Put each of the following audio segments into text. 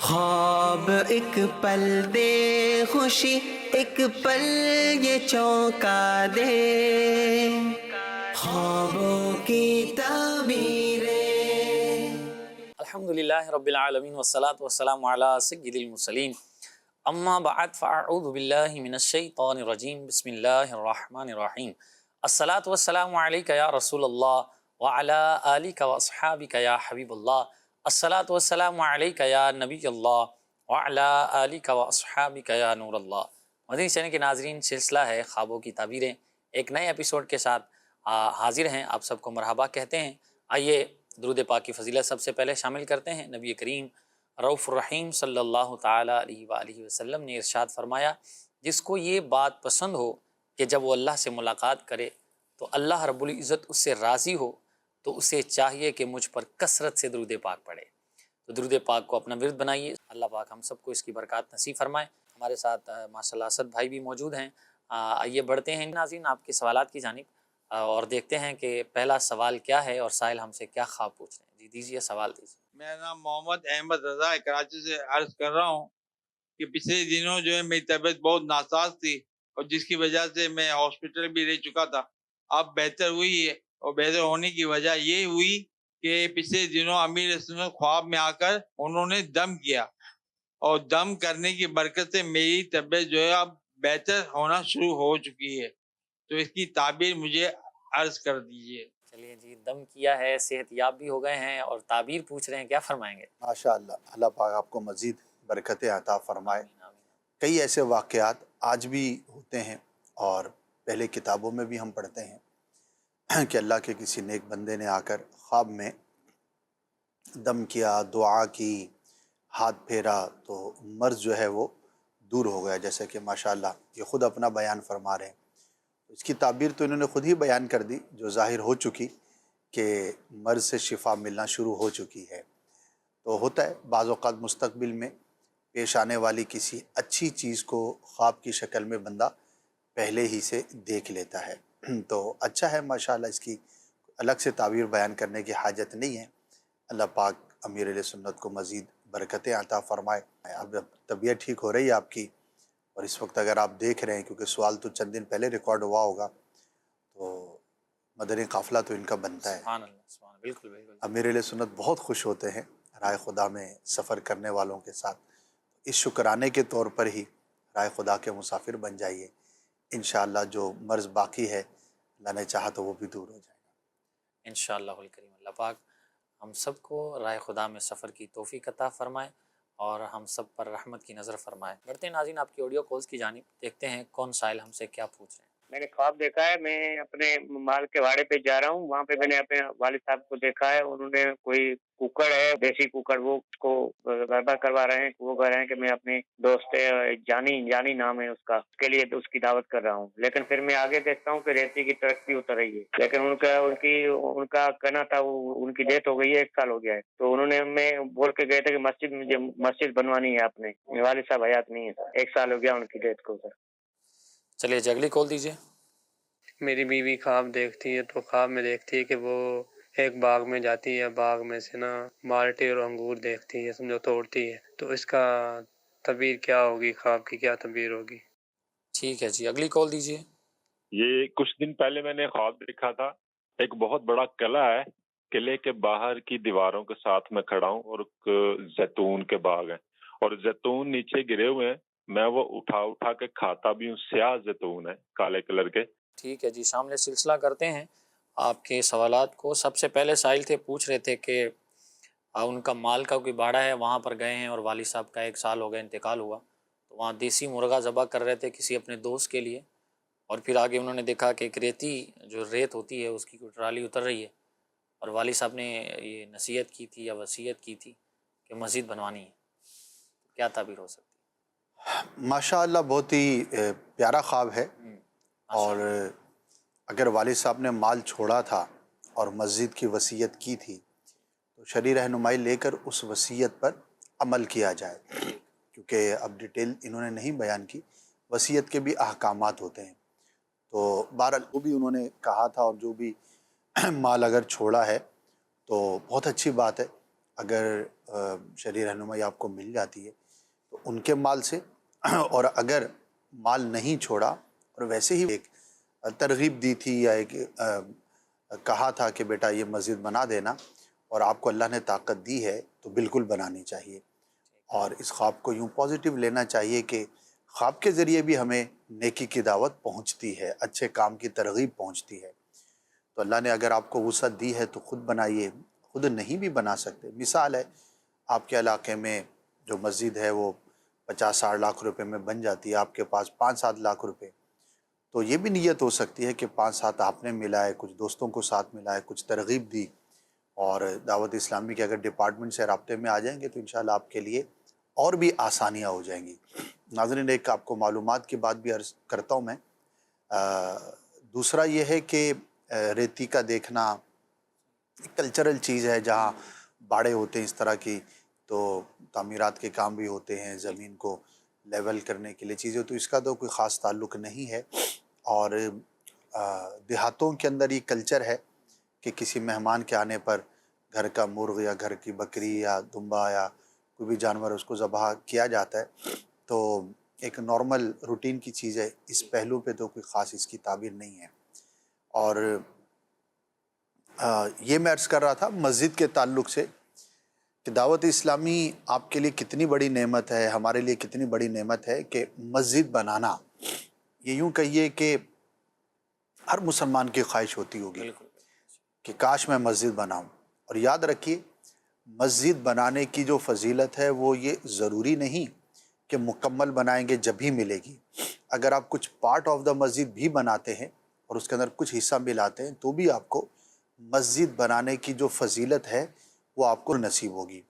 خواب ایک پل دے خوشی، ایک پل یہ چونکا دے، خوابوں کی تعبیریں۔ الحمدللہ رب العالمین والصلاة والسلام علی سید المرسلین، اما بعد فاعوذ باللہ من الشیطان الرجیم، بسم اللہ الرحمن الرحیم۔ الصلاة والسلام علیک یا رسول اللہ وعلی آلک واصحابک یا حبیب اللہ، الصلاة والسلام علیک یا نبی اللہ وعلی آلک واصحابک یا نور اللہ۔ مدنی چینل کے ناظرین، سلسلہ ہے خوابوں کی تعبیریں، ایک نئے ایپیسوڈ کے ساتھ حاضر ہیں، آپ سب کو مرحبا کہتے ہیں۔ آئیے درود پاک کی فضیلت سب سے پہلے شامل کرتے ہیں۔ نبی کریم رؤوف الرحیم صلی اللہ تعالیٰ علیہ وآلہ وسلم نے ارشاد فرمایا، جس کو یہ بات پسند ہو کہ جب وہ اللہ سے ملاقات کرے تو اللہ رب العزت اس سے راضی ہو، تو اسے چاہیے کہ مجھ پر کثرت سے درود پاک پڑھے۔ تو درود پاک کو اپنا ورد بنائیے، اللہ پاک ہم سب کو اس کی برکات نصیب فرمائے۔ ہمارے ساتھ ماشاء اللہ اسد بھائی بھی موجود ہیں۔ آئیے بڑھتے ہیں ناظرین آپ کے سوالات کی جانب، اور دیکھتے ہیں کہ پہلا سوال کیا ہے اور سائل ہم سے کیا خواب پوچھ رہے ہیں۔ جی دیجیے، سوال دیجیے۔ میرا نام محمد احمد رضا ہے، کراچی سے عرض کر رہا ہوں کہ پچھلے دنوں جو ہے میری طبیعت بہت ناساز تھی، اور جس کی وجہ سے میں ہاسپٹل بھی رہ چکا تھا۔ اب بہتر ہوئی ہے، اور بہتر ہونے کی وجہ یہ ہوئی کہ پچھلے دنوں امیر سنت خواب میں آ کر انہوں نے دم کیا، اور دم کرنے کی برکت سے میری طبیعت جو ہے اب بہتر ہونا شروع ہو چکی ہے۔ تو اس کی تعبیر مجھے عرض کر دیجیے۔ چلیے جی، دم کیا ہے، صحت یاب بھی ہو گئے ہیں اور تعبیر پوچھ رہے ہیں، کیا فرمائیں گے؟ ماشاءاللہ، اللہ پاک آپ کو مزید برکتیں عطا فرمائے۔ آمین آمین۔ کئی ایسے واقعات آج بھی ہوتے ہیں، اور پہلے کتابوں میں بھی ہم پڑھتے ہیں کہ اللہ کے کسی نیک بندے نے آ کر خواب میں دم کیا، دعا کی، ہاتھ پھیرا، تو مرض جو ہے وہ دور ہو گیا، جیسے کہ ماشاءاللہ یہ خود اپنا بیان فرما رہے ہیں۔ اس کی تعبیر تو انہوں نے خود ہی بیان کر دی، جو ظاہر ہو چکی کہ مرض سے شفا ملنا شروع ہو چکی ہے۔ تو ہوتا ہے بعض اوقات مستقبل میں پیش آنے والی کسی اچھی چیز کو خواب کی شکل میں بندہ پہلے ہی سے دیکھ لیتا ہے، تو اچھا ہے ماشاءاللہ، اس کی الگ سے تعبیر بیان کرنے کی حاجت نہیں ہے۔ اللہ پاک امیر علیہ سنت کو مزید برکتیں عطا فرمائے۔ اب طبیعت ٹھیک ہو رہی ہے آپ کی، اور اس وقت اگر آپ دیکھ رہے ہیں، کیونکہ سوال تو چند دن پہلے ریکارڈ ہوا ہوگا، تو مدنی قافلہ تو ان کا بنتا ہے۔ سبحان اللہ، سبحان اللہ، بالکل بالکل۔ امیر علیہ سنت بہت خوش ہوتے ہیں رائے خدا میں سفر کرنے والوں کے ساتھ۔ اس شکرانے کے طور پر ہی رائے خدا کے مسافر بن جائیے، انشاءاللہ جو مرض باقی ہے اللہ نے چاہا تو وہ بھی دور ہو جائے گا انشاءاللہ الکریم، اللہ پاک ہم سب کو رائے خدا میں سفر کی توفیق عطا فرمائے اور ہم سب پر رحمت کی نظر فرمائے۔ بڑھتے ہیں ناظرین آپ کی آڈیو کالز کی جانب، دیکھتے ہیں کون سائل ہم سے کیا پوچھ رہے ہیں۔ میں نے خواب دیکھا ہے، میں اپنے مال کے واڑے پہ جا رہا ہوں، وہاں پہ میں نے اپنے والد صاحب کو دیکھا ہے، انہوں نے کوئی کوکڑ ہے، دیسی کوکڑ، وہ اس کو ذبح کروا رہے ہیں۔ وہ کہہ رہے ہیں کہ میں اپنے دوست جانی نام ہے اس کا، اس کے لیے اس کی دعوت کر رہا ہوں، لیکن پھر میں آگے دیکھتا ہوں کہ ریتی کی ترقی اتر رہی ہے، لیکن ان کا کہنا تھا وہ ان کی ڈیتھ ہو گئی ہے، 1 سال ہو گیا ہے، تو انہوں نے ہمیں بول کے گئے تھے کہ مسجد بنوانی ہے آپ نے، والد صاحب حیات نہیں ہے، 1 سال ہو گیا ان کی ڈیتھ کو سر۔ چلیے جی اگلی کال دیجیے۔ میری بیوی خواب دیکھتی ہے، تو خواب میں دیکھتی ہے کہ وہ ایک باغ میں جاتی ہے، باغ میں سے نا مالٹے اور انگور دیکھتی ہے، سمجھو توڑتی ہے، تو اس کا تعبیر کیا ہوگی، خواب کی کیا تعبیر ہوگی؟ ٹھیک ہے جی، اگلی کال دیجیے۔ یہ کچھ دن پہلے میں نے خواب دیکھا تھا، ایک بہت بڑا قلعہ ہے، قلعے کے باہر کی دیواروں کے ساتھ میں کھڑا ہوں، اور ایک زیتون کے باغ ہیں، اور زیتون نیچے گرے ہوئے ہیں، میں وہ اٹھا کے کھاتا بھی ہوں، سیاہ زیتون ہے کالے کلر کے۔ ٹھیک ہے جی، شامل سلسلہ کرتے ہیں آپ کے سوالات کو۔ سب سے پہلے سائل تھے، پوچھ رہے تھے کہ ان کا مال کا کوئی باڑا ہے، وہاں پر گئے ہیں اور والد صاحب کا 1 سال ہو گیا انتقال ہوا، تو وہاں دیسی مرغا ذبح کر رہے تھے کسی اپنے دوست کے لیے، اور پھر آگے انہوں نے دیکھا کہ ایک ریت ہوتی ہے اس کی کوئی ٹرالی اتر رہی ہے، اور والد صاحب نے یہ نصیحت کی تھی یا وصیت کی تھی کہ مسجد بنوانی ہے، کیا تعبیر ہو سکتی ماشاءاللہ بہت ہی پیارا خواب ہے، ہے؟ اور اگر والد صاحب نے مال چھوڑا تھا اور مسجد کی وصیت کی تھی تو شرعی رہنمائی لے کر اس وصیت پر عمل کیا جائے، کیونکہ اب ڈیٹیل انہوں نے نہیں بیان کی، وصیت کے بھی احکامات ہوتے ہیں، تو بہرحال وہ بھی انہوں نے کہا تھا، اور جو بھی مال اگر چھوڑا ہے تو بہت اچھی بات ہے، اگر شرعی رہنمائی آپ کو مل جاتی ہے تو ان کے مال سے، اور اگر مال نہیں چھوڑا اور ویسے ہی ایک ترغیب دی تھی یا ایک کہا تھا کہ بیٹا یہ مسجد بنا دینا اور آپ کو اللہ نے طاقت دی ہے تو بالکل بنانی چاہیے، اور اس خواب کو یوں پازیٹیو لینا چاہیے کہ خواب کے ذریعے بھی ہمیں نیکی کی دعوت پہنچتی ہے، اچھے کام کی ترغیب پہنچتی ہے۔ تو اللہ نے اگر آپ کو وسعت دی ہے تو خود بنائیے، خود نہیں بھی بنا سکتے، مثال ہے آپ کے علاقے میں جو مسجد ہے وہ 50-60 لاکھ روپے میں بن جاتی ہے، آپ کے پاس 5-7 لاکھ روپے، تو یہ بھی نیت ہو سکتی ہے کہ 5-7 آپ نے ملائے، کچھ دوستوں کو ساتھ ملائے، کچھ ترغیب دی، اور دعوت اسلامی کے اگر ڈپارٹمنٹ سے رابطے میں آ جائیں گے تو انشاءاللہ آپ کے لیے اور بھی آسانیاں ہو جائیں گی۔ ناظرین، ایک آپ کو معلومات کی بات بھی عرض کرتا ہوں میں، دوسرا یہ ہے کہ ریتی کا دیکھنا ایک کلچرل چیز ہے، جہاں باڑے ہوتے ہیں اس طرح کی، تو تعمیرات کے کام بھی ہوتے ہیں، زمین کو لیول کرنے کے لیے چیزیں، تو اس کا تو کوئی خاص تعلق نہیں ہے، اور دیہاتوں کے اندر یہ کلچر ہے کہ کسی مہمان کے آنے پر گھر کا مرغ یا گھر کی بکری یا دمبا یا کوئی بھی جانور اس کو ذبح کیا جاتا ہے، تو ایک نارمل روٹین کی چیز ہے، اس پہلو پہ تو کوئی خاص اس کی تعبیر نہیں ہے۔ اور یہ میں عرض کر رہا تھا مسجد کے تعلق سے کہ دعوت اسلامی آپ کے لیے کتنی بڑی نعمت ہے، ہمارے لیے کتنی بڑی نعمت ہے کہ مسجد بنانا، یہ یوں کہیے کہ ہر مسلمان کی خواہش ہوتی ہوگی کہ کاش میں مسجد بناؤں، اور یاد رکھیے مسجد بنانے کی جو فضیلت ہے وہ یہ ضروری نہیں کہ مکمل بنائیں گے جب ہی ملے گی، اگر آپ کچھ پارٹ آف دا مسجد بھی بناتے ہیں اور اس کے اندر کچھ حصہ ملاتے ہیں تو بھی آپ کو مسجد بنانے کی جو فضیلت ہے وہ آپ کو نصیب ہوگی۔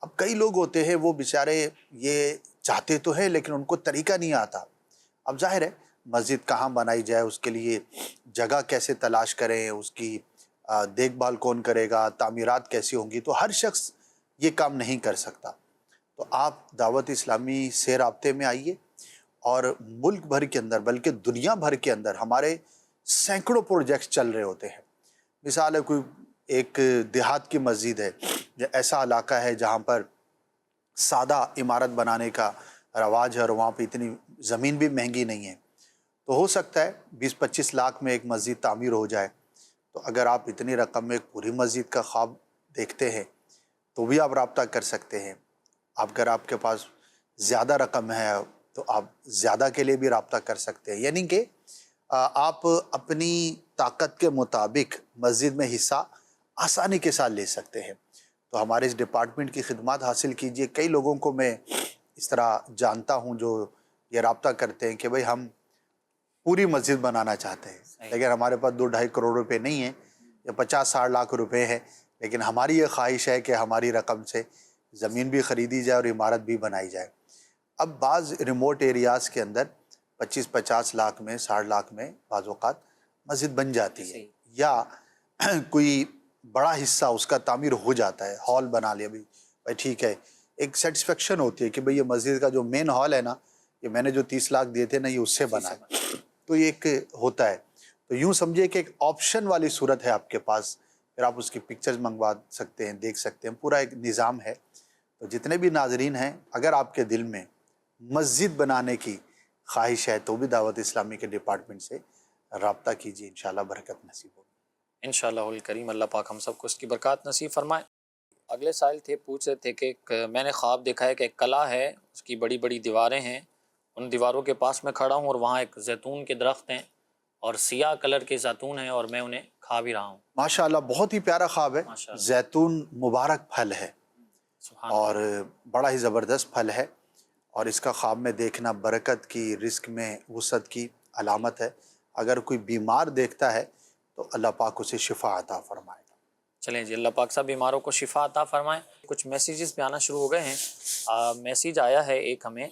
اب کئی لوگ ہوتے ہیں وہ بیچارے یہ چاہتے تو ہیں لیکن ان کو طریقہ نہیں آتا، اب ظاہر ہے مسجد کہاں بنائی جائے، اس کے لیے جگہ کیسے تلاش کریں، اس کی دیکھ بھال کون کرے گا، تعمیرات کیسی ہوں گی، تو ہر شخص یہ کام نہیں کر سکتا، تو آپ دعوت اسلامی سے رابطے میں آئیے، اور ملک بھر کے اندر بلکہ دنیا بھر کے اندر ہمارے سینکڑوں پروجیکٹس چل رہے ہوتے ہیں۔ مثال ہے کوئی ایک دیہات کی مسجد ہے، ایسا علاقہ ہے جہاں پر سادہ عمارت بنانے کا رواج ہے اور وہاں پہ اتنی زمین بھی مہنگی نہیں ہے، تو ہو سکتا ہے 20-25 لاکھ میں ایک مسجد تعمیر ہو جائے، تو اگر آپ اتنی رقم میں ایک پوری مسجد کا خواب دیکھتے ہیں تو بھی آپ رابطہ کر سکتے ہیں، اگر آپ کے پاس زیادہ رقم ہے تو آپ زیادہ کے لیے بھی رابطہ کر سکتے ہیں، یعنی کہ آپ اپنی طاقت کے مطابق مسجد میں حصہ آسانی کے ساتھ لے سکتے ہیں، تو ہمارے اس ڈپارٹمنٹ کی خدمات حاصل کیجئے۔ کئی لوگوں کو میں اس طرح جانتا ہوں جو یہ رابطہ کرتے ہیں کہ بھئی ہم پوری مسجد بنانا چاہتے ہیں لیکن ہمارے پاس 2-2.5 کروڑ روپے نہیں ہیں یا 50-60 لاکھ روپے ہیں، لیکن ہماری یہ خواہش ہے کہ ہماری رقم سے زمین بھی خریدی جائے اور عمارت بھی بنائی جائے۔ اب بعض ریموٹ ایریاز کے اندر 25-50 لاکھ میں 60 لاکھ میں بعض اوقات مسجد بن جاتی ہے، یا کوئی بڑا حصہ اس کا تعمیر ہو جاتا ہے، ہال بنا لیا بھائی ٹھیک ہے، ایک سیٹسفیکشن ہوتی ہے کہ بھئی یہ مسجد کا جو مین ہال ہے نا، یہ میں نے جو 30 لاکھ دیے تھے نا یہ اس سے بنا ہے، تو یہ ایک ہوتا ہے، تو یوں سمجھے کہ ایک آپشن والی صورت ہے آپ کے پاس، پھر آپ اس کی پکچرز منگوا سکتے ہیں، دیکھ سکتے ہیں، پورا ایک نظام ہے۔ تو جتنے بھی ناظرین ہیں اگر آپ کے دل میں مسجد بنانے کی خواہش ہے تو بھی دعوت اسلامی کے ڈپارٹمنٹ سے رابطہ کیجیے، انشاءاللہ برکت نصیب ہوگی۔ انشاءاللہ الکریم، اللہ پاک ہم سب کو اس کی برکات نصیب فرمائے۔ اگلے سائل تھے، پوچھ رہے تھے کہ میں نے خواب دیکھا ہے کہ ایک قلعہ ہے، اس کی بڑی بڑی دیواریں ہیں، ان دیواروں کے پاس میں کھڑا ہوں اور وہاں ایک زیتون کے درخت ہیں اور سیاہ کلر کے زیتون ہیں اور میں انہیں کھا بھی رہا ہوں۔ ماشاءاللہ بہت ہی پیارا خواب ہے، ماشاءاللہ، زیتون مبارک پھل ہے سبحان اور بڑا ہی زبردست پھل ہے، اور اس کا خواب میں دیکھنا برکت کی، رزق میں وسعت کی علامت ہے۔ اگر کوئی بیمار دیکھتا ہے تو اللہ پاک اسے شفا عطا فرمائے گا۔ چلیں جی، اللہ پاک سب بیماروں کو شفا عطا فرمائیں۔ کچھ میسیجز پہ آنا شروع ہو گئے ہیں۔ میسیج آیا ہے ایک، ہمیں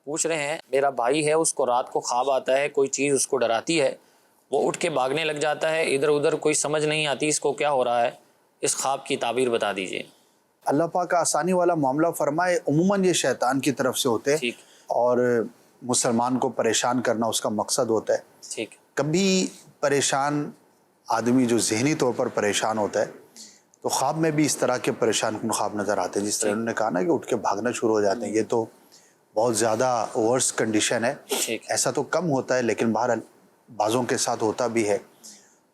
پوچھ رہے ہیں میرا بھائی ہے، اس کو رات کو خواب آتا ہے، کوئی چیز اس کو ڈراتی ہے، وہ اٹھ کے بھاگنے لگ جاتا ہے، ادھر ادھر کوئی سمجھ نہیں آتی اس کو کیا ہو رہا ہے، اس خواب کی تعبیر بتا دیجیے۔ اللہ پاک آسانی والا معاملہ فرمائے۔ عموماً یہ شیطان کی طرف سے ہوتے ہیں ٹھیک اور مسلمان کو پریشان کرنا اس کا مقصد ہوتا ہے۔ ٹھیک، کبھی پریشان آدمی جو ذہنی طور پر پریشان ہوتا ہے تو خواب میں بھی اس طرح کے پریشان کن خواب نظر آتے ہیں، جس طرح انہوں نے کہا نا کہ اٹھ کے بھاگنا شروع ہو جاتے ہیں، یہ تو بہت زیادہ ورس کنڈیشن ہے. ایسا تو کم ہوتا ہے لیکن بہرحال بعضوں کے ساتھ ہوتا بھی ہے.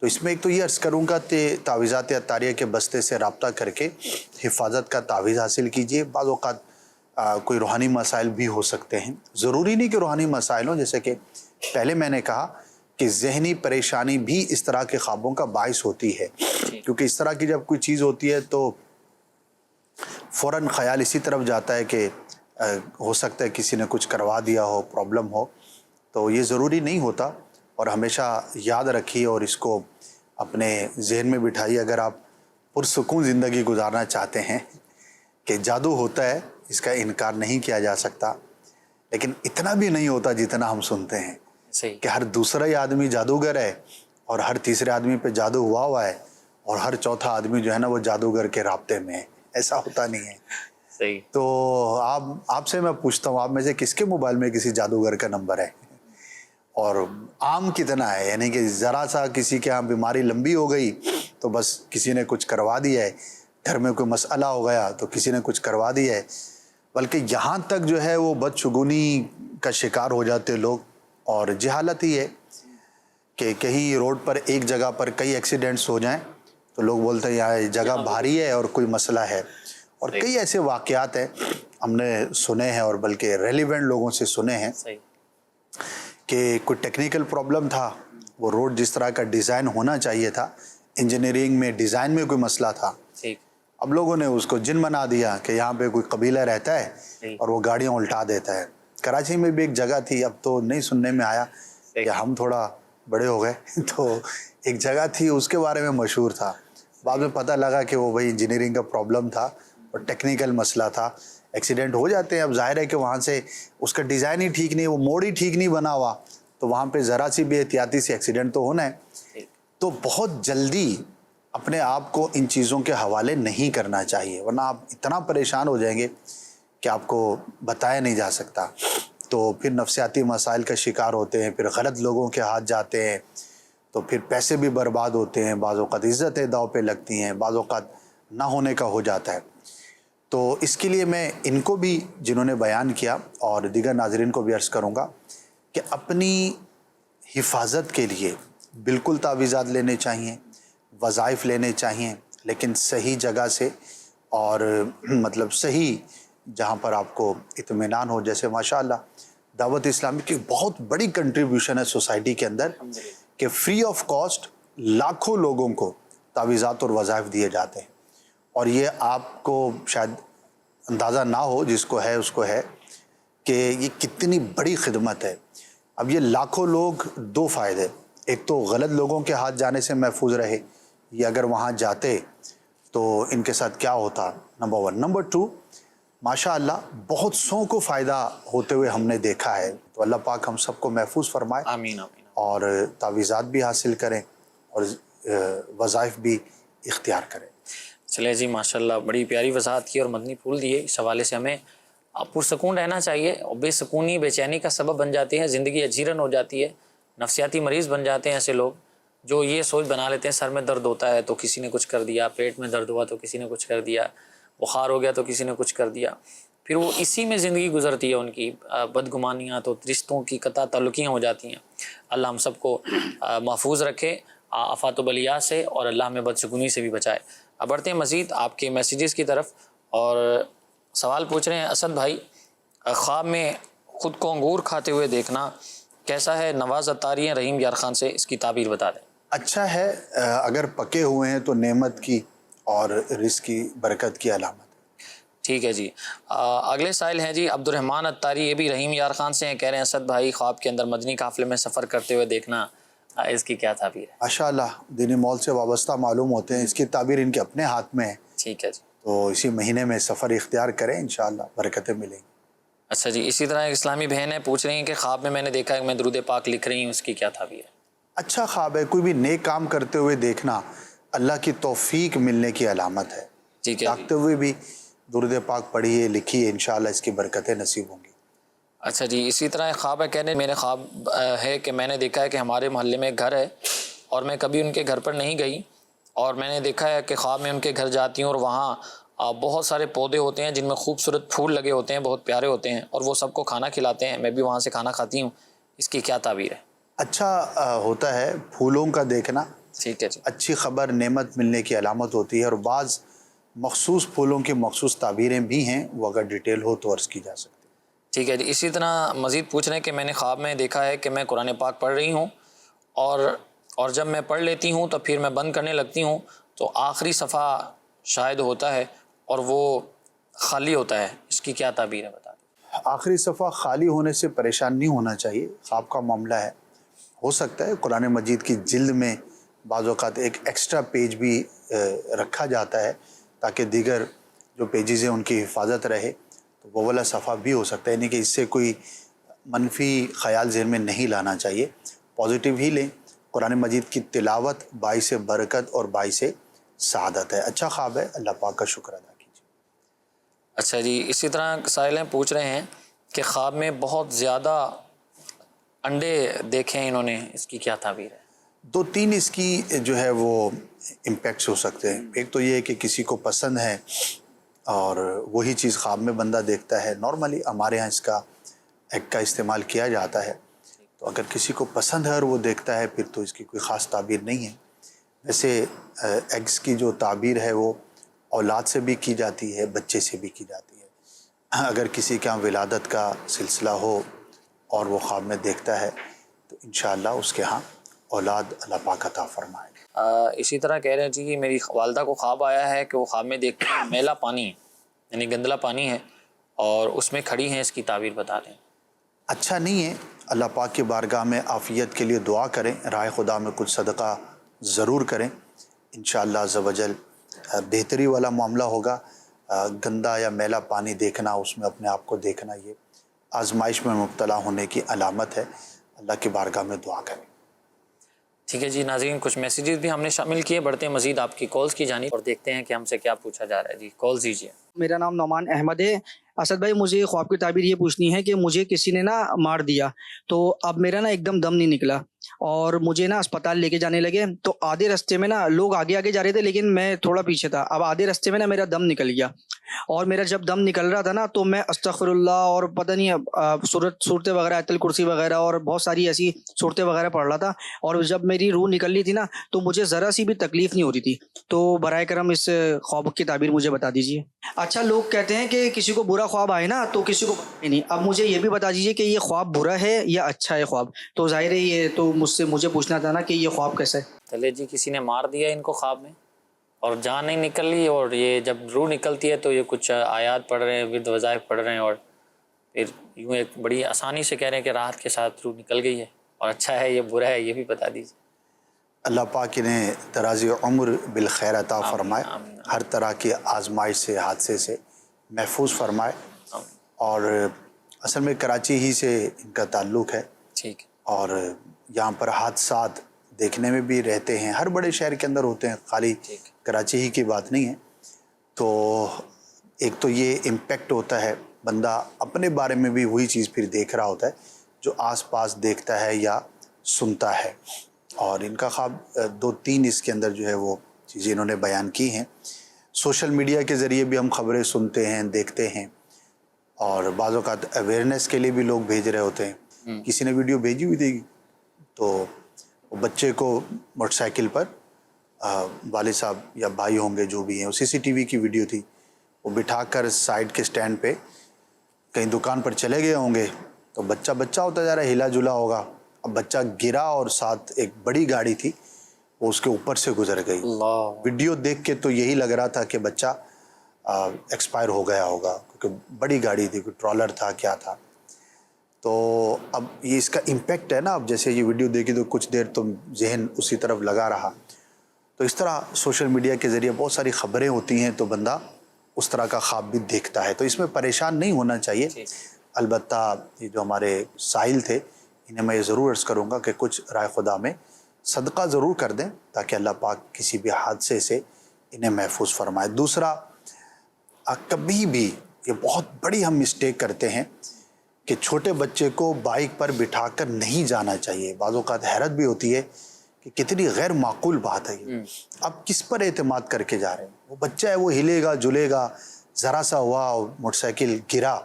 تو اس میں ایک تو یہ عرض کروں گا کہ تعویذات عطاریہ کے بستے سے رابطہ کر کے حفاظت کا تعویذ حاصل کیجئے. بعض اوقات کوئی روحانی مسائل بھی ہو سکتے ہیں، ضروری نہیں کہ روحانی مسائل ہوں، جیسے کہ پہلے میں نے کہا کہ ذہنی پریشانی بھی اس طرح کے خوابوں کا باعث ہوتی ہے، کیونکہ اس طرح کی جب کوئی چیز ہوتی ہے تو فوراً خیال اسی طرف جاتا ہے کہ ہو سکتا ہے کسی نے کچھ کروا دیا ہو، پرابلم ہو. تو یہ ضروری نہیں ہوتا، اور ہمیشہ یاد رکھیے اور اس کو اپنے ذہن میں بٹھائیے. اگر آپ پرسکون زندگی گزارنا چاہتے ہیں کہ جادو ہوتا ہے، اس کا انکار نہیں کیا جا سکتا، لیکن اتنا بھی نہیں ہوتا جتنا ہم سنتے ہیں کہ ہر دوسرا ہی آدمی جادوگر ہے اور ہر تیسرے آدمی پہ جادو ہوا ہے اور ہر چوتھا آدمی جو ہے نا وہ جادوگر کے رابطے میں ہے. ایسا ہوتا نہیں ہے. صحیح. تو آپ سے میں پوچھتا ہوں، آپ میں سے کس کے موبائل میں کسی جادوگر کا نمبر ہے؟ اور عام کتنا ہے؟ یعنی کہ ذرا سا کسی کے ہاں بیماری لمبی ہو گئی تو بس کسی نے کچھ کروا دیا ہے، گھر میں کوئی مسئلہ ہو گیا تو کسی نے کچھ کروا دیا ہے. بلکہ یہاں تک جو ہے وہ بدشگونی کا شکار ہو جاتے لوگ. اور جہالت ہی ہے کہ کہیں روڈ پر ایک جگہ پر کئی ایکسیڈنٹس ہو جائیں تو لوگ بولتے ہیں یہاں جگہ بھاری ہے اور کوئی مسئلہ ہے. اور کئی ایسے واقعات ہیں ہم نے سنے ہیں، اور بلکہ ریلیونٹ لوگوں سے سنے ہیں کہ کوئی ٹیکنیکل پرابلم تھا، وہ روڈ جس طرح کا ڈیزائن ہونا چاہیے تھا، انجینئرنگ میں ڈیزائن میں کوئی مسئلہ تھا. اب لوگوں نے اس کو جن بنا دیا کہ یہاں پہ کوئی قبیلہ رہتا ہے اور وہ گاڑیاں الٹا دیتا ہے. کراچی میں بھی ایک جگہ تھی، اب تو نہیں سننے میں آیا کہ ہم تھوڑا بڑے ہو گئے، تو ایک جگہ تھی اس کے بارے میں مشہور تھا. بعد میں پتہ لگا کہ وہ بھائی انجینئرنگ کا پرابلم تھا اور ٹیکنیکل مسئلہ تھا. ایکسیڈنٹ ہو جاتے ہیں. اب ظاہر ہے کہ وہاں سے اس کا ڈیزائن ہی ٹھیک نہیں، وہ موڑ ہی ٹھیک نہیں بنا ہوا، تو وہاں پہ ذرا سی بھی احتیاطی سے ایکسیڈنٹ تو ہونا ہے. تو بہت جلدی اپنے آپ کو ان چیزوں کے حوالے نہیں کرنا چاہیے، ورنہ آپ اتنا پریشان ہو جائیں گے کہ آپ کو بتایا نہیں جا سکتا. تو پھر نفسیاتی مسائل کا شکار ہوتے ہیں، پھر غلط لوگوں کے ہاتھ جاتے ہیں، تو پھر پیسے بھی برباد ہوتے ہیں، بعض اوقات عزتیں داؤ پہ لگتی ہیں، بعض اوقات نہ ہونے کا ہو جاتا ہے. تو اس کے لیے میں ان کو بھی جنہوں نے بیان کیا اور دیگر ناظرین کو بھی عرض کروں گا کہ اپنی حفاظت کے لیے بالکل تعویذات لینے چاہیے، وظائف لینے چاہیے، لیکن صحیح جگہ سے اور مطلب صحیح جہاں پر آپ کو اطمینان ہو. جیسے ماشاءاللہ دعوت اسلامی کی بہت بڑی کنٹریبیوشن ہے سوسائٹی کے اندر کہ فری آف کاسٹ لاکھوں لوگوں کو تعویذات اور وظائف دیے جاتے ہیں. اور یہ آپ کو شاید اندازہ نہ ہو، جس کو ہے اس کو ہے کہ یہ کتنی بڑی خدمت ہے. اب یہ لاکھوں لوگ دو فائدے، ایک تو غلط لوگوں کے ہاتھ جانے سے محفوظ رہے، یہ اگر وہاں جاتے تو ان کے ساتھ کیا ہوتا، نمبر 1. نمبر 2، ماشاءاللہ بہت سو کو فائدہ ہوتے ہوئے ہم نے دیکھا ہے. تو اللہ پاک ہم سب کو محفوظ فرمائے، آمین آمین. اور تعویذات بھی حاصل کریں اور وظائف بھی اختیار کریں. چلے جی، ماشاءاللہ بڑی پیاری وضاحت کی اور مدنی پھول دیے. اس حوالے سے ہمیں پرسکون رہنا چاہیے، اور بے سکونی بے چینی کا سبب بن جاتی ہے، زندگی اجیرن ہو جاتی ہے. نفسیاتی مریض بن جاتے ہیں ایسے لوگ جو یہ سوچ بنا لیتے ہیں سر میں درد ہوتا ہے تو کسی نے کچھ کر دیا، پیٹ میں درد ہوا تو کسی نے کچھ کر دیا، بخار ہو گیا تو کسی نے کچھ کر دیا. پھر وہ اسی میں زندگی گزرتی ہے، ان کی بدگمانیاں تو رشتوں کی قطع تعلقیاں ہو جاتی ہیں. اللہ ہم سب کو محفوظ رکھے آفات و بلیات سے، اور اللہ ہمیں بدشگونی سے بھی بچائے. اب بڑھتے ہیں مزید آپ کے میسیجز کی طرف، اور سوال پوچھ رہے ہیں اسد بھائی، خواب میں خود کو انگور کھاتے ہوئے دیکھنا کیسا ہے؟ نواز عطاریہ رحیم یار خان سے اس کی تعبیر بتا دیں. اچھا ہے، اگر پکے ہوئے ہیں تو نعمت کی اور رزق کی برکت کی علامت. ٹھیک ہے جی. اگلے سائل ہیں جی عبد الرحمن عطاری، یہ بھی رحیم یار خان سے ہیں. کہہ رہے ہیں اسد بھائی خواب کے اندر مدنی قافلے میں سفر کرتے ہوئے دیکھنا، اس کی کیا تعبیر ہے؟ ماشاءاللہ دینی مول سے وابستہ معلوم ہوتے ہیں، اس کی تعبیر ان کے اپنے ہاتھ میں ہے. ٹھیک ہے جی. تو اسی مہینے میں سفر اختیار کریں، انشاءاللہ برکتیں ملیں گی. اچھا جی. اسی طرح ایک اسلامی بہن ہے، پوچھ رہی ہیں کہ خواب میں نے دیکھا ہے کہ میں درود پاک لکھ رہی ہوں، اس کی کیا تعبیر ہے؟ اچھا خواب ہے، کوئی بھی نیک کام کرتے ہوئے دیکھنا اللہ کی توفیق ملنے کی علامت ہے. ٹھیک ہے. جاگتے ہوئے بھی درود پاک پڑھیے، لکھیے، انشاءاللہ اس کی برکتیں نصیب ہوں گی. اچھا جی. اسی طرح ایک خواب ہے، کہنے میرے خواب ہے کہ میں نے دیکھا ہے کہ ہمارے محلے میں ایک گھر ہے اور میں کبھی ان کے گھر پر نہیں گئی اور میں نے دیکھا ہے کہ خواب میں ان کے گھر جاتی ہوں اور وہاں بہت سارے پودے ہوتے ہیں جن میں خوبصورت پھول لگے ہوتے ہیں، بہت پیارے ہوتے ہیں، اور وہ سب کو کھانا کھلاتے ہیں، میں بھی وہاں سے کھانا کھاتی ہوں. اس کی کیا تعبیر ہے؟ اچھا ہوتا ہے پھولوں کا دیکھنا، ٹھیک ہے جی. اچھی خبر نعمت ملنے کی علامت ہوتی ہے، اور بعض مخصوص پھولوں کی مخصوص تعبیریں بھی ہیں، وہ اگر ڈیٹیل ہو تو عرض کی جا سکتی ہے. ٹھیک ہے جی. اسی طرح مزید پوچھ رہے ہیں کہ میں نے خواب میں دیکھا ہے کہ میں قرآن پاک پڑھ رہی ہوں اور جب میں پڑھ لیتی ہوں تو پھر میں بند کرنے لگتی ہوں تو آخری صفحہ شاید ہوتا ہے اور وہ خالی ہوتا ہے. اس کی کیا تعبیر ہے بتا دیں. آخری صفحہ خالی ہونے سے پریشان نہیں ہونا چاہیے، خواب کا معاملہ ہے. ہو سکتا ہے قرآن مجید کی جلد میں بعض اوقات ایک ایکسٹرا پیج بھی رکھا جاتا ہے تاکہ دیگر جو پیجز ہیں ان کی حفاظت رہے، تو وہ والا صفحہ بھی ہو سکتا ہے. یعنی کہ اس سے کوئی منفی خیال ذہن میں نہیں لانا چاہیے، پازیٹیو ہی لیں. قرآن مجید کی تلاوت باعث برکت اور باعث سعادت ہے. اچھا خواب ہے، اللہ پاک کا شکر ادا کیجیے. اچھا جی. اسی طرح سائلیں پوچھ رہے ہیں کہ خواب میں بہت زیادہ انڈے دیکھے ہیں انہوں نے، اس کی کیا تعبیر ہے؟ 2-3 اس کی جو ہے وہ امپیکٹس ہو سکتے ہیں. ایک تو یہ ہے کہ کسی کو پسند ہے اور وہی چیز خواب میں بندہ دیکھتا ہے. نارملی ہمارے ہاں اس کا ایگ کا استعمال کیا جاتا ہے، تو اگر کسی کو پسند ہے اور وہ دیکھتا ہے پھر تو اس کی کوئی خاص تعبیر نہیں ہے. ویسے ایگز کی جو تعبیر ہے وہ اولاد سے بھی کی جاتی ہے، بچے سے بھی کی جاتی ہے. اگر کسی کے ہاں ولادت کا سلسلہ ہو اور وہ خواب میں دیکھتا ہے تو انشاءاللہ اس کے ہاں اولاد اللہ پاک عطا فرمائے. اسی طرح کہہ رہے ہیں جی کہ میری والدہ کو خواب آیا ہے کہ وہ خواب میں دیکھتے ہیں میلا پانی ہے، یعنی گندلا پانی ہے اور اس میں کھڑی ہیں. اس کی تعبیر بتا دیں. اچھا نہیں ہے. اللہ پاک کی بارگاہ میں عافیت کے لیے دعا کریں، راہ خدا میں کچھ صدقہ ضرور کریں، انشاءاللہ عز و جل بہتری والا معاملہ ہوگا. گندا یا میلا پانی دیکھنا، اس میں اپنے آپ کو دیکھنا، یہ آزمائش میں مبتلا ہونے کی علامت ہے. اللہ کی بارگاہ میں دعا کریں. ٹھیک ہے جی. ناظرین کچھ میسیجز بھی ہم نے شامل کیے، بڑھتے ہیں مزید آپ کی کالز کی جانب اور دیکھتے ہیں کہ ہم سے کیا پوچھا جا رہا ہے. جی کال دیجیے. میرا نام نعمان احمد ہے. اسد بھائی مجھے خواب کی تعبیر یہ پوچھنی ہے کہ مجھے کسی نے نا مار دیا، تو اب میرا نا ایک دم دم نہیں نکلا اور مجھے نا اسپتال لے کے جانے لگے، تو آدھے رستے میں نا لوگ آگے آگے جا رہے تھے لیکن میں تھوڑا پیچھے تھا. اب آدھے رستے میں نا میرا دم نکل گیا، اور میرا جب دم نکل رہا تھا نا تو میں استغفر اللہ اور پتہ نہیں صورتیں وغیرہ آیت الکرسی وغیرہ اور بہت ساری ایسی صورتیں وغیرہ پڑھ رہا تھا، اور جب میری روح نکل رہی تھی نا تو مجھے ذرا سی بھی تکلیف نہیں ہو رہی تھی. تو برائے کرم اس خواب کی تعبیر مجھے بتا دیجیے. اچھا لوگ کہتے ہیں کہ کسی کو برا خواب آئے نا تو کسی کو نہیں. اب مجھے یہ بھی بتا دیجیے کہ یہ خواب برا ہے یا اچھا ہے خواب. تو ظاہر ہے یہ تو مجھے پوچھنا تھا نا کہ یہ خواب کیسا ہے. چلے جی. کسی نے مار دیا ان کو خواب میں اور جان نہیں نکلی، اور یہ جب روح نکلتی ہے تو یہ کچھ آیات پڑھ رہے ہیں، ورد وظائف پڑھ رہے ہیں، اور پھر یوں ایک بڑی آسانی سے کہہ رہے ہیں کہ راحت کے ساتھ روح نکل گئی ہے. اور اچھا ہے یہ برا ہے، یہ بھی بتا دیجیے. اللہ پاک انہیں دراز عمر بالخیر عطا فرمائے، ہر طرح کی آزمائش سے، حادثے سے محفوظ فرمائے. اور اصل میں کراچی ہی سے ان کا تعلق ہے، ٹھیک. اور یہاں پر حادثات دیکھنے میں بھی رہتے ہیں، ہر بڑے شہر کے اندر ہوتے ہیں، خالی کراچی ہی کی بات نہیں ہے. تو ایک تو یہ امپیکٹ ہوتا ہے، بندہ اپنے بارے میں بھی وہی چیز پھر دیکھ رہا ہوتا ہے جو آس پاس دیکھتا ہے یا سنتا ہے. اور ان کا خواب 2-3 اس کے اندر جو ہے وہ چیزیں انہوں نے بیان کی ہیں. سوشل میڈیا کے ذریعے بھی ہم خبریں سنتے ہیں، دیکھتے ہیں، اور بعض اوقات اویئرنیس کے لیے بھی لوگ بھیج رہے ہوتے ہیں. کسی نے ویڈیو بھیجی ہوئی تھی تو بچے کو موٹر سائیکل پر والد صاحب یا بھائی ہوں گے جو بھی ہیں، سی سی ٹی وی کی ویڈیو تھی، وہ بٹھا کر سائڈ کے سٹینڈ پہ کہیں دکان پر چلے گئے ہوں گے، تو بچہ ہوتا جا رہا ہے، ہلا جلا ہوگا. اب بچہ گرا اور ساتھ ایک بڑی گاڑی تھی وہ اس کے اوپر سے گزر گئی. ویڈیو دیکھ کے تو یہی لگ رہا تھا کہ بچہ ایکسپائر ہو گیا ہوگا، کیونکہ بڑی گاڑی تھی، کوئی ٹرالر تھا، کیا تھا. تو اب یہ اس کا امپیکٹ ہے نا. اب جیسے یہ ویڈیو دیکھی تو کچھ دیر تو ذہن اسی طرف لگا رہا. تو اس طرح سوشل میڈیا کے ذریعے بہت ساری خبریں ہوتی ہیں تو بندہ اس طرح کا خواب بھی دیکھتا ہے. تو اس میں پریشان نہیں ہونا چاہیے. البتہ یہ جو ہمارے سائل تھے انہیں میں یہ ضرور عرض کروں گا کہ کچھ رائے خدا میں صدقہ ضرور کر دیں تاکہ اللہ پاک کسی بھی حادثے سے انہیں محفوظ فرمائے. دوسرا، کبھی بھی یہ بہت بڑی ہم مسٹیک کرتے ہیں کہ چھوٹے بچے کو بائک پر بٹھا کر نہیں جانا چاہیے. بعض اوقات حیرت بھی ہوتی ہے کہ کتنی غیر معقول بات ہے یہ. اب کس پر اعتماد کر کے جا رہے ہیں؟ وہ بچہ ہے، وہ ہلے گا جلے گا، ذرا سا ہوا اور موٹر سائیکل گرا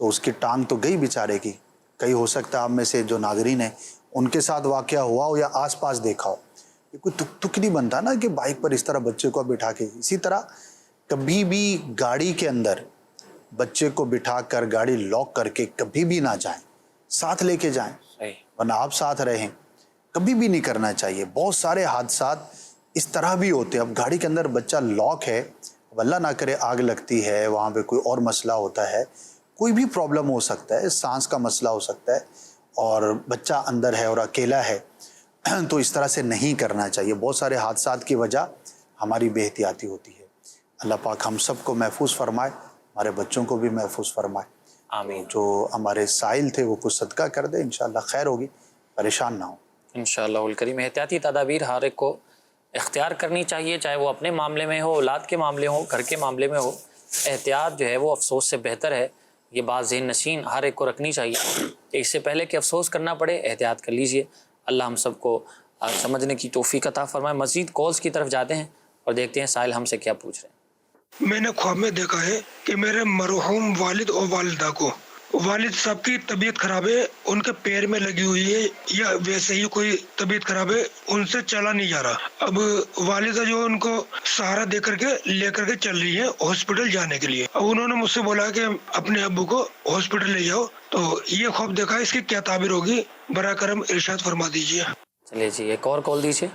تو اس کی ٹانگ تو گئی بیچارے کی. کئی ہو سکتا ہے آپ میں سے جو ناظرین ہیں ان کے ساتھ واقعہ ہوا ہو یا آس پاس دیکھا ہو. یہ کوئی تک نہیں بنتا نا کہ بائک پر اس طرح بچے کو بٹھا کے. اسی طرح کبھی بھی گاڑی کے اندر بچے کو بٹھا کر گاڑی لاک کر کے کبھی بھی نہ جائیں، ساتھ لے کے جائیں، ورنہ آپ ساتھ رہیں. کبھی بھی نہیں کرنا چاہیے. بہت سارے حادثات اس طرح بھی ہوتے ہیں. اب گاڑی کے اندر بچہ لاک ہے، اب اللہ نہ کرے آگ لگتی ہے، وہاں پہ کوئی اور مسئلہ ہوتا ہے، کوئی بھی پرابلم ہو سکتا ہے، سانس کا مسئلہ ہو سکتا ہے اور بچہ اندر ہے اور اکیلا ہے، تو اس طرح سے نہیں کرنا چاہیے. بہت سارے حادثات کی وجہ ہماری بے احتیاطی ہوتی ہے. اللہ پاک ہم سب کو محفوظ فرمائے، ہمارے بچوں کو بھی محفوظ فرمائے. آمین. جو ہمارے سائل تھے وہ کچھ صدقہ کر دے، انشاءاللہ خیر ہوگی، پریشان نہ ہو. انشاءاللہ الکریم. احتیاطی تدابیر ہر ایک کو اختیار کرنی چاہیے، چاہے وہ اپنے معاملے میں ہو، اولاد کے معاملے ہو، گھر کے معاملے میں ہو. احتیاط جو ہے وہ افسوس سے بہتر ہے. یہ بات ذہن نشین ہر ایک کو رکھنی چاہیے کہ اس سے پہلے کہ افسوس کرنا پڑے احتیاط کر لیجئے. اللہ ہم سب کو سمجھنے کی توفیق عطا فرمائے. مزید کالز کی طرف جاتے ہیں اور دیکھتے ہیں سائل ہم سے کیا پوچھ رہے ہیں. میں نے خواب میں دیکھا ہے کہ میرے مرحوم والد اور والدہ کو، والد صاحب کی طبیعت خراب ہے، ان کے پیر میں لگی ہوئی ہے یا ویسے ہی کوئی طبیعت خراب ہے، ان سے چلا نہیں جا رہا. اب والدہ جو ان کو سہارا دے کر کے لے کر کے چل رہی ہے ہاسپٹل جانے کے لیے. اب انہوں نے مجھ سے بولا کہ اپنے ابو کو ہاسپٹل لے جاؤ. تو یہ خواب دیکھا، اس کی کیا تعبیر ہوگی؟ براہ کرم ارشاد فرما دیجیے. چلیے جی ایک اور کال دیجیے.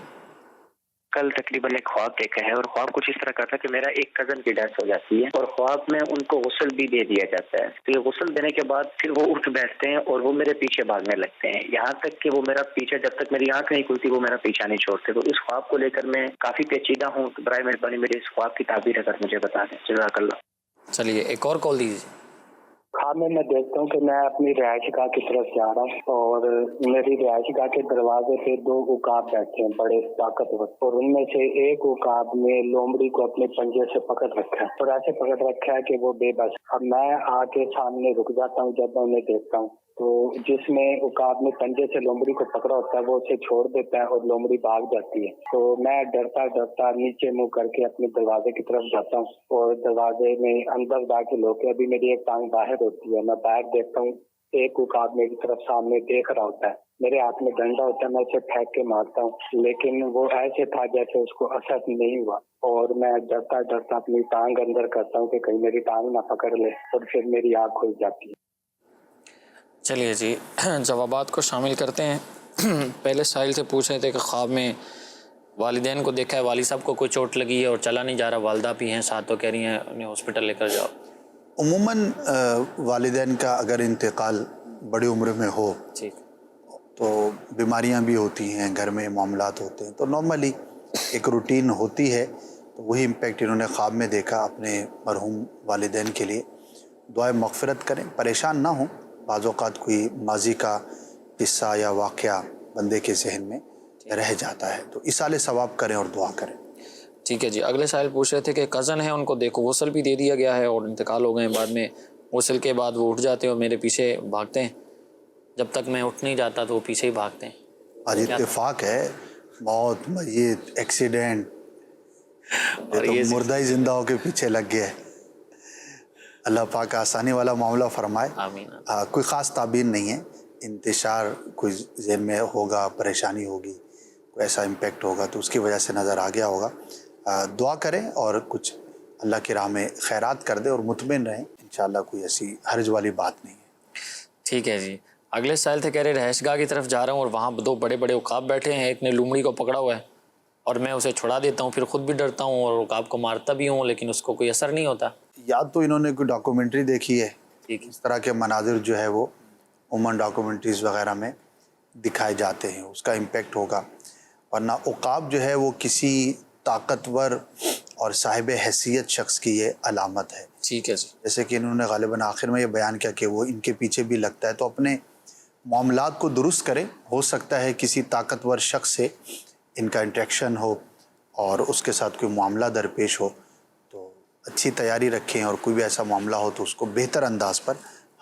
کل تقریباً ایک خواب دیکھا ہے اور خواب کچھ اس طرح کا تھا کہ میرا ایک کزن کی ڈیتھ ہو جاتی ہے اور خواب میں ان کو غسل بھی دے دیا جاتا ہے. تو یہ غسل دینے کے بعد پھر وہ اٹھ بیٹھتے ہیں اور وہ میرے پیچھے بھاگنے لگتے ہیں، یہاں تک کہ وہ میرا پیچھے، جب تک میری آنکھ نہیں کھلتی وہ میرا پیچھا نہیں چھوڑتے. تو اس خواب کو لے کر میں کافی پیچیدہ ہوں. تو برائے مہربانی میرے اس خواب کی تعبیر اگر مجھے بتا دیں. جزاک اللہ. چلیے ایک اور کال دیجیے. خواب میں دیکھتا ہوں کہ میں اپنی رہائش گاہ کی طرف جا رہا ہوں اور میری رہائش گاہ کے دروازے پہ 2 عقاب بیٹھے ہیں بڑے طاقتور، اور ان میں سے ایک عقاب نے لومڑی کو اپنے پنجے سے پکڑ رکھا ہے اور ایسے پکڑ رکھا ہے کہ وہ بے بس. اب میں آ کے سامنے رک جاتا ہوں. جب میں انہیں دیکھتا ہوں تو جس میں عقاب نے پنجے سے لومڑی کو پکڑا ہوتا ہے وہ اسے چھوڑ دیتا ہے اور لومڑی بھاگ جاتی ہے. تو میں ڈرتا ڈرتا نیچے منہ کر کے اپنے دروازے کی طرف جاتا ہوں اور دروازے میں اندر داخل ہو کے ابھی میری ایک ٹانگ باہر ہوتی ہے. میں باہر دیکھتا ہوں، ایک عقاب میری طرف سامنے دیکھ رہا ہوتا ہے. میرے ہاتھ میں ڈنڈا ہوتا ہے، میں اسے پھینک کے مارتا ہوں، لیکن وہ ایسے تھا جیسے اس کو اثر نہیں ہوا. اور میں ڈرتا ڈرتا اپنی ٹانگ اندر کرتا ہوں کہ کہیں میری ٹانگ نہ پکڑ لے، اور پھر میری آنکھ کھل جاتی ہے. چلیے جی جوابات کو شامل کرتے ہیں. پہلے سائل سے پوچھ رہے تھے کہ خواب میں والدین کو دیکھا ہے، والد صاحب کو کوئی چوٹ لگی ہے اور چلا نہیں جا رہا، والدہ بھی ہیں ساتھ، تو کہہ رہی ہیں انہیں ہاسپٹل لے کر جاؤ. عموماً والدین کا اگر انتقال بڑی عمر میں ہو تو بیماریاں بھی ہوتی ہیں، گھر میں معاملات ہوتے ہیں، تو نارملی ایک روٹین ہوتی ہے. تو وہی امپیکٹ انہوں نے خواب میں دیکھا اپنے مرحوم والدین کے لیے. دعائے مغفرت کریں، پریشان نہ ہوں. بعض اوقات کوئی ماضی کا قصہ یا واقعہ بندے کے ذہن میں رہ جاتا ہے، تو اصالِ ثواب کریں اور دعا کریں. ٹھیک ہے جی. اگلے سائل پوچھ رہے تھے کہ کزن ہیں، ان کو دیکھو غسل بھی دے دیا گیا ہے اور انتقال ہو گئے ہیں، بعد میں غسل کے بعد وہ اٹھ جاتے ہیں اور میرے پیچھے بھاگتے ہیں، جب تک میں اٹھ نہیں جاتا تو وہ پیچھے ہی بھاگتے ہیں. آج اتفاق ہے، موت، میت، ایکسیڈنٹ، اور یہ یہ تو مردہ ہی زندہ ہو کے پیچھے لگ گیا ہے. اللہ پاک آسانی والا معاملہ فرمائے. آمین. کوئی خاص تعبیر نہیں ہے، انتشار کوئی ذہن میں ہوگا، پریشانی ہوگی، کوئی ایسا امپیکٹ ہوگا تو اس کی وجہ سے نظر آ گیا ہوگا. دعا کریں اور کچھ اللہ کی راہ میں خیرات کر دیں اور مطمئن رہیں، انشاءاللہ کوئی ایسی حرج والی بات نہیں ہے. ٹھیک ہے جی. اگلے سائل تھے، کہہ رہے رہائش گاہ کی طرف جا رہا ہوں اور وہاں 2 بڑے بڑے عقاب بیٹھے ہیں، ایک نے لومڑی کو پکڑا ہوا ہے اور میں اسے چھڑا دیتا ہوں، پھر خود بھی ڈرتا ہوں اور عقاب کو مارتا بھی ہوں، لیکن اس کو کوئی اثر نہیں ہوتا. یا تو انہوں نے کوئی ڈاکومنٹری دیکھی ہے. ٹھیک ہے. اس طرح کے مناظر جو ہے وہ عموماً ڈاکومنٹریز وغیرہ میں دکھائے جاتے ہیں، اس کا امپیکٹ ہوگا. ورنہ عقاب جو ہے وہ کسی طاقتور اور صاحب حیثیت شخص کی یہ علامت ہے. ٹھیک ہے جی. جیسے کہ انہوں نے غالباً آخر میں یہ بیان کیا کہ وہ ان کے پیچھے بھی لگتا ہے، تو اپنے معاملات کو درست کریں. ہو سکتا ہے کسی طاقتور شخص سے ان کا انٹریکشن ہو اور اس کے ساتھ کوئی معاملہ درپیش ہو، تو اچھی تیاری رکھیں اور کوئی بھی ایسا معاملہ ہو تو اس کو بہتر انداز پر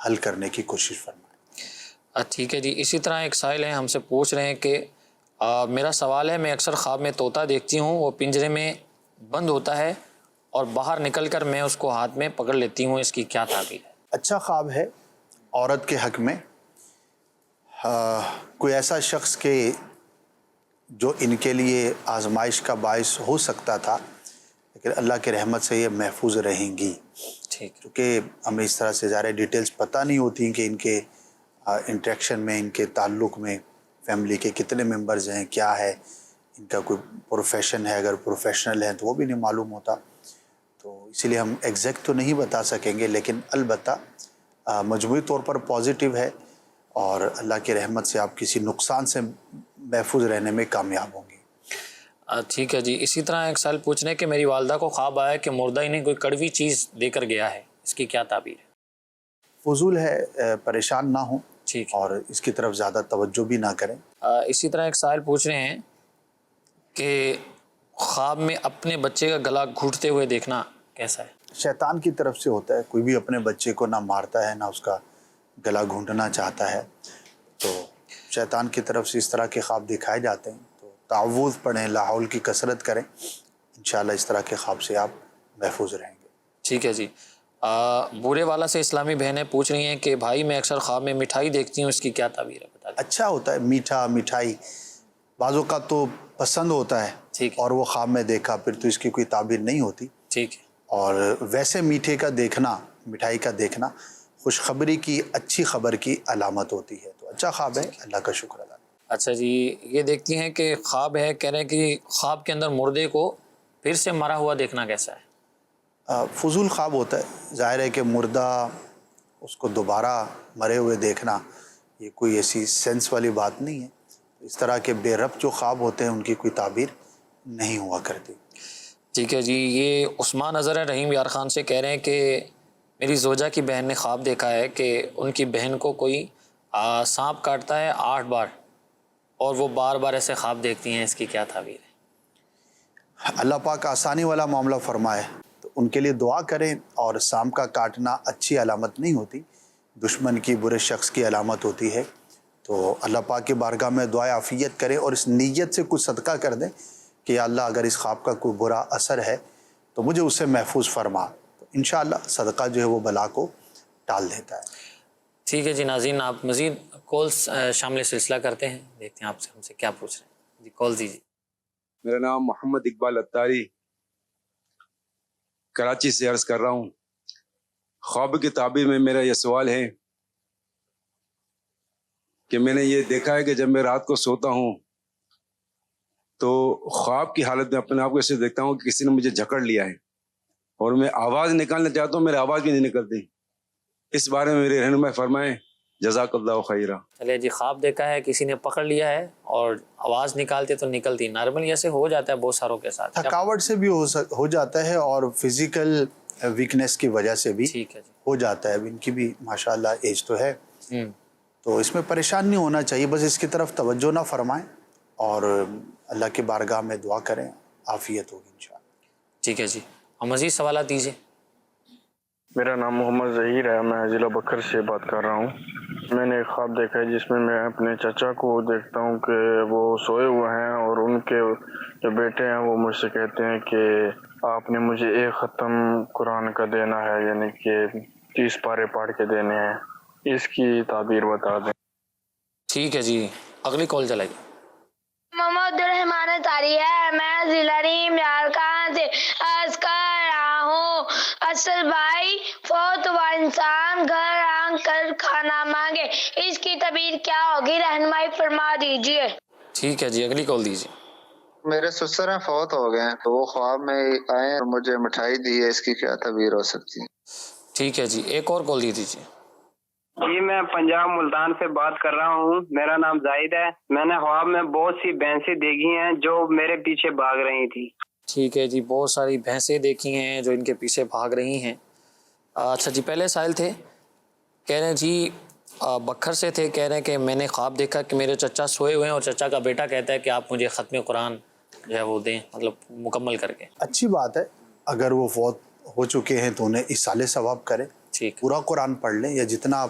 حل کرنے کی کوشش فرمائیں. ٹھیک ہے جی. اسی طرح ایک سائل ہیں، ہم سے پوچھ رہے ہیں کہ میرا سوال ہے، میں اکثر خواب میں طوطا دیکھتی ہوں، وہ پنجرے میں بند ہوتا ہے اور باہر نکل کر میں اس کو ہاتھ میں پکڑ لیتی ہوں، اس کی کیا تعبیر ہے؟ اچھا خواب ہے عورت کے حق میں. کوئی ایسا شخص کہ جو ان کے لیے آزمائش کا باعث ہو سکتا تھا، لیکن اللہ کی رحمت سے یہ محفوظ رہیں گی. ٹھیک. کیونکہ ہمیں اس طرح سے زیادہ ڈیٹیلز پتہ نہیں ہوتی کہ ان کے انٹریکشن میں، ان کے تعلق میں فیملی کے کتنے ممبرز ہیں، کیا ہے ان کا، کوئی پروفیشن ہے، اگر پروفیشنل ہیں تو وہ بھی نہیں معلوم ہوتا. تو اسی لیے ہم ایگزیکٹ تو نہیں بتا سکیں گے، لیکن البتہ مجموعی طور پر پازیٹیو ہے، اور اللہ کی رحمت سے آپ کسی نقصان سے محفوظ رہنے میں کامیاب ہوں گے. ٹھیک ہے جی. اسی طرح ایک سوال پوچھ رہے ہیں کہ میری والدہ کو خواب آیا کہ مردہ انہیں کوئی کڑوی چیز دے کر گیا ہے، اس کی کیا تعبیر ہے؟ فضول ہے، پریشان نہ ہوں ٹھیک، اور اس کی طرف زیادہ توجہ بھی نہ کریں. اسی طرح ایک سائل پوچھ رہے ہیں کہ خواب میں اپنے بچے کا گلا گھونٹتے ہوئے دیکھنا کیسا ہے؟ شیطان کی طرف سے ہوتا ہے. کوئی بھی اپنے بچے کو نہ مارتا ہے، نہ اس کا گلا گھونٹنا چاہتا ہے. تو شیطان کی طرف سے اس طرح کے خواب دکھائے جاتے ہیں. تو تعوذ پڑھیں، لا حول کی کثرت کریں، انشاءاللہ اس طرح کے خواب سے آپ محفوظ رہیں گے. ٹھیک ہے جی. بورے والا سے اسلامی بہنیں پوچھ رہی ہیں کہ بھائی میں اکثر خواب میں مٹھائی دیکھتی ہوں، اس کی کیا تعبیر ہے؟ بتا دیں. اچھا ہوتا ہے میٹھا، مٹھائی بعض اوقات تو پسند ہوتا ہے، ٹھیک ہے. اور وہ خواب میں دیکھا پھر تو اس کی کوئی تعبیر نہیں ہوتی. ٹھیک ہے. اور ویسے میٹھے کا دیکھنا، مٹھائی کا دیکھنا خوشخبری کی، اچھی خبر کی علامت ہوتی ہے. تو اچھا خواب ہے، اللہ کا شکر ادا. اچھا جی. یہ دیکھتی ہیں کہ خواب ہے، کہہ رہے ہیں کہ خواب کے اندر مردے کو پھر سے مرا ہوا دیکھنا کیسا ہے؟ فضول خواب ہوتا ہے. ظاہر ہے کہ مردہ اس کو دوبارہ مرے ہوئے دیکھنا یہ کوئی ایسی سینس والی بات نہیں ہے. اس طرح کے بے ربط جو خواب ہوتے ہیں ان کی کوئی تعبیر نہیں ہوا کرتی. ٹھیک ہے جی. یہ عثمان اظہر رحیم یار خان سے کہہ رہے ہیں کہ میری زوجہ کی بہن نے خواب دیکھا ہے کہ ان کی بہن کو کوئی سانپ کاٹتا ہے 8 بار، اور وہ بار بار ایسے خواب دیکھتی ہیں، اس کی کیا تعبیر ہے؟ اللہ پاک آسانی والا معاملہ فرمائے. تو ان کے لیے دعا کریں. اور سانپ کا کاٹنا اچھی علامت نہیں ہوتی، دشمن کی، برے شخص کی علامت ہوتی ہے. تو اللہ پاک کی بارگاہ میں دعائے عافیت کریں، اور اس نیت سے کچھ صدقہ کر دیں کہ یا اللہ اگر اس خواب کا کوئی برا اثر ہے تو مجھے اس سے محفوظ فرما. تو انشاءاللہ صدقہ جو ہے وہ بلا کو ٹال دیتا ہے. ٹھیک ہے جی. ناظرین آپ مزید کالز شامل سلسلہ کرتے ہیں، دیکھتے ہیں آپ سے ہم سے کیا پوچھ رہے ہیں. جی کال دیجیے. میرا نام محمد اقبال اتاری، کراچی سے عرض کر رہا ہوں. خواب کی تعبیر میں میرا یہ سوال ہے کہ میں نے یہ دیکھا ہے کہ جب میں رات کو سوتا ہوں تو خواب کی حالت میں اپنے آپ کو ایسے دیکھتا ہوں کہ کسی نے مجھے جکڑ لیا ہے، اور میں آواز نکالنا چاہتا ہوں، میری آواز بھی نہیں نکلتی. اس بارے میں میرے رہنمائی فرمائیں، جزاک اللہ خیرہ. چلے جی. خواب دیکھا ہے کسی نے پکڑ لیا ہے اور آواز نکالتے تو نکلتی، نارملی ایسے ہو جاتا ہے بہت ساروں کے ساتھ. تھکاوٹ سے بھی ہو جاتا ہے، اور فزیکل ویکنیس کی وجہ سے بھی ٹھیک ہے جی. ہو جاتا ہے. اب ان کی بھی ماشاءاللہ ایج تو ہے، تو اس میں پریشان نہیں ہونا چاہیے. بس اس کی طرف توجہ نہ فرمائیں اور اللہ کی بارگاہ میں دعا کریں، عافیت ہوگی انشاءاللہ. ٹھیک ہے جی. اور مزید سوالات دیجیے. میرا نام محمد ظہیر ہے، میں ضلع بکر سے بات کر رہا ہوں. میں نے ایک خواب دیکھا ہے جس میں اپنے چچا کو دیکھتا ہوں کہ وہ سوئے ہوئے ہیں، اور ان کے جو بیٹے ہیں وہ مجھ سے کہتے ہیں کہ آپ نے مجھے ایک ختم قرآن کا دینا ہے، یعنی کہ 30 پارے پڑھ کے دینے ہیں. اس کی تعبیر بتا دیں. ٹھیک ہے جی. اگلی کال چلائیے. محمد الرحمان اتاری ہے، میں ضلع رحیم یار خان سے عرض کر رہا ہوں. اصل بھائی فوت ہوا انسان گھر آ کر کھانا مانگے، اس کی تعبیر کیا ہوگی؟ رہنمائی فرما دیجیے. ٹھیک ہے جی. اگلی کال دیجیے. میرے سسر ہیں، فوت ہو گئے ہیں، تو وہ خواب میں آئے اور مجھے مٹھائی دی ہے، اس کی کیا تعبیر ہو سکتی ہے؟ ٹھیک ہے جی. ایک اور کال دے دیجیے. جی میں پنجاب ملتان سے بات کر رہا ہوں. میرا نام زاہد ہے. میں نے خواب میں بہت سی بھینسیں دیکھی ہیں جو میرے پیچھے بھاگ رہی تھی. ٹھیک ہے جی. بہت ساری بھینسیں دیکھی ہیں جو ان کے پیچھے بھاگ رہی ہیں. اچھا جی. پہلے سائل تھے، کہہ رہے ہیں جی بکھر سے تھے، کہہ رہے ہیں کہ میں نے خواب دیکھا کہ میرے چچا سوئے ہوئے ہیں اور چچا کا بیٹا کہتا ہے کہ آپ مجھے ختم قرآن جو ہے وہ دیں، مطلب مکمل کر کے. اچھی بات ہے. اگر وہ فوت ہو چکے ہیں تو انہیں اصالِ ثواب کریں، پورا قرآن پڑھ لیں، یا جتنا آپ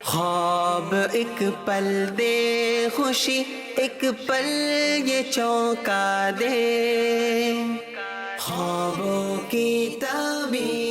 خواب ایک پل دے خوشی ایک پل یہ چونکا دے خوابوں کی تعبیر